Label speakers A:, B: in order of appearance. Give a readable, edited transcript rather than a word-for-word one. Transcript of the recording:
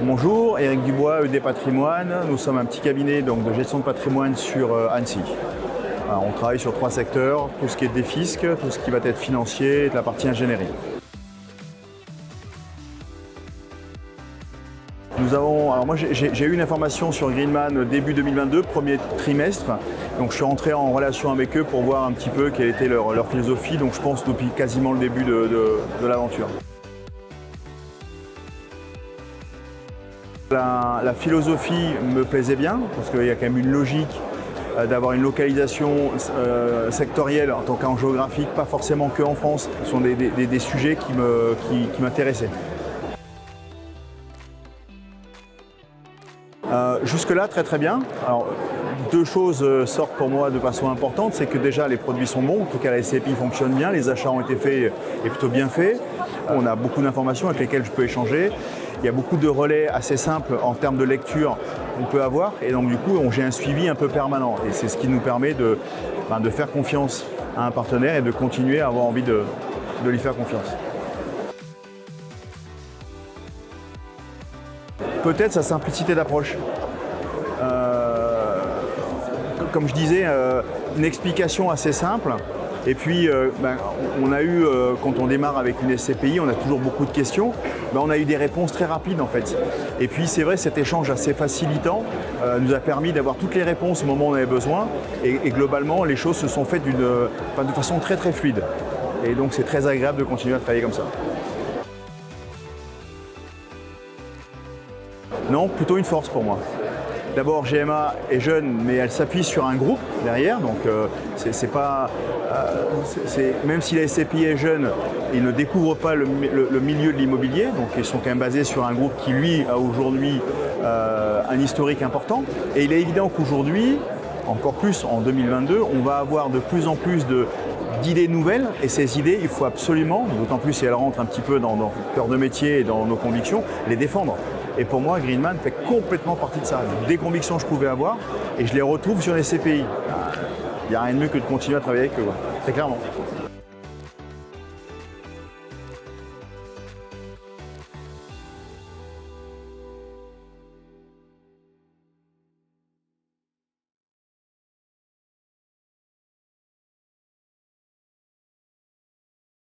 A: Bonjour, Éric Dubois, ED Patrimoine. Nous sommes un petit cabinet donc, de gestion de patrimoine sur Annecy. Alors, on travaille sur 3 secteurs, tout ce qui est défisc, tout ce qui va être financier et de la partie ingénierie. Alors moi j'ai eu une information sur Greenman début 2022, premier trimestre. Donc je suis rentré en relation avec eux pour voir un petit peu quelle était leur philosophie, donc je pense depuis quasiment le début de l'aventure. La philosophie me plaisait bien, parce qu'il y a quand même une logique d'avoir une localisation sectorielle en tant qu'en géographique, pas forcément que en France. Ce sont des sujets qui m'intéressaient. Jusque-là, très bien. Alors, 2 choses sortent pour moi de façon importante, c'est que déjà les produits sont bons, en tout cas la SCPI fonctionne bien, les achats ont été faits et plutôt bien faits. On a beaucoup d'informations avec lesquelles je peux échanger. Il y a beaucoup de relais assez simples en termes de lecture qu'on peut avoir et donc du coup j'ai un suivi un peu permanent et c'est ce qui nous permet de faire confiance à un partenaire et de continuer à avoir envie de lui faire confiance. Peut-être sa simplicité d'approche. Comme je disais, une explication assez simple. Et puis, on a eu, quand on démarre avec une SCPI, on a toujours beaucoup de questions. On a eu des réponses très rapides en fait. Et puis, c'est vrai, cet échange assez facilitant nous a permis d'avoir toutes les réponses au moment où on avait besoin. Et globalement, les choses se sont faites de façon très fluide. Et donc, c'est très agréable de continuer à travailler comme ça. Non, plutôt une force pour moi. D'abord, GMA est jeune, mais elle s'appuie sur un groupe derrière. Donc, même si la SCPI est jeune, ils ne découvrent pas le milieu de l'immobilier. Donc, ils sont quand même basés sur un groupe qui, lui, a aujourd'hui un historique important. Et il est évident qu'aujourd'hui, encore plus en 2022, on va avoir de plus en plus d'idées nouvelles. Et ces idées, il faut absolument, d'autant plus si elles rentrent un petit peu dans notre cœur de métier et dans nos convictions, les défendre. Et pour moi, Greenman fait complètement partie de ça. Des convictions que je pouvais avoir et je les retrouve sur les CPI. Il n'y a rien de mieux que de continuer à travailler avec eux, très clairement.